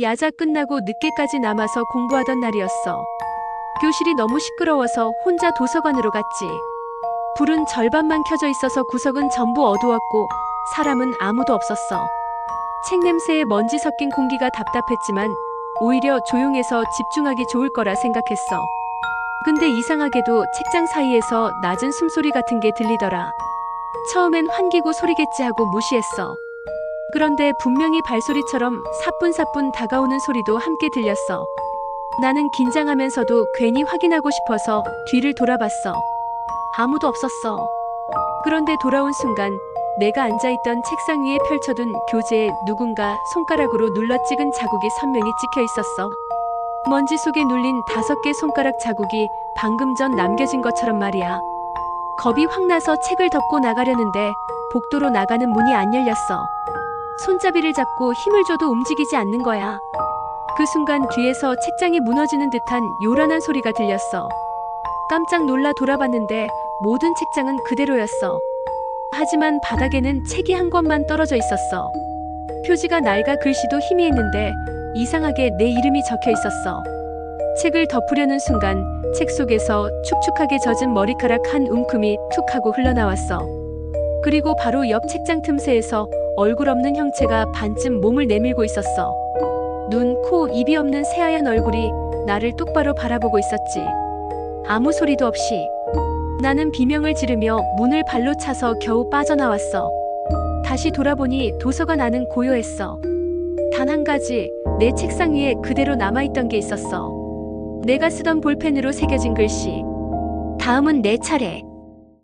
야자 끝나고 늦게까지 남아서 공부하던 날이었어. 교실이 너무 시끄러워서 혼자 도서관으로 갔지. 불은 절반만 켜져 있어서 구석은 전부 어두웠고 사람은 아무도 없었어. 책 냄새에 먼지 섞인 공기가 답답했지만 오히려 조용해서 집중하기 좋을 거라 생각했어. 근데 이상하게도 책장 사이에서 낮은 숨소리 같은 게 들리더라. 처음엔 환기구 소리겠지 하고 무시했어. 그런데 분명히 발소리처럼 사뿐사뿐 다가오는 소리도 함께 들렸어. 나는 긴장하면서도 괜히 확인하고 싶어서 뒤를 돌아봤어. 아무도 없었어. 그런데 돌아온 순간 내가 앉아있던 책상 위에 펼쳐둔 교재에 누군가 손가락으로 눌러 찍은 자국이 선명히 찍혀 있었어. 먼지 속에 눌린 5개 손가락 자국이 방금 전 남겨진 것처럼 말이야. 겁이 확 나서 책을 덮고 나가려는데 복도로 나가는 문이 안 열렸어. 손잡이를 잡고 힘을 줘도 움직이지 않는 거야. 그 순간 뒤에서 책장이 무너지는 듯한 요란한 소리가 들렸어. 깜짝 놀라 돌아봤는데 모든 책장은 그대로였어. 하지만 바닥에는 책이 한 권만 떨어져 있었어. 표지가 낡아 글씨도 희미했는데 이상하게 내 이름이 적혀 있었어. 책을 덮으려는 순간 책 속에서 축축하게 젖은 머리카락 한 움큼이 툭 하고 흘러나왔어. 그리고 바로 옆 책장 틈새에서 얼굴 없는 형체가 반쯤 몸을 내밀고 있었어. 눈, 코, 입이 없는 새하얀 얼굴이 나를 똑바로 바라보고 있었지. 아무 소리도 없이. 나는 비명을 지르며 문을 발로 차서 겨우 빠져나왔어. 다시 돌아보니 도서관 안은 고요했어. 단 한 가지, 내 책상 위에 그대로 남아있던 게 있었어. 내가 쓰던 볼펜으로 새겨진 글씨. 다음은 내 차례.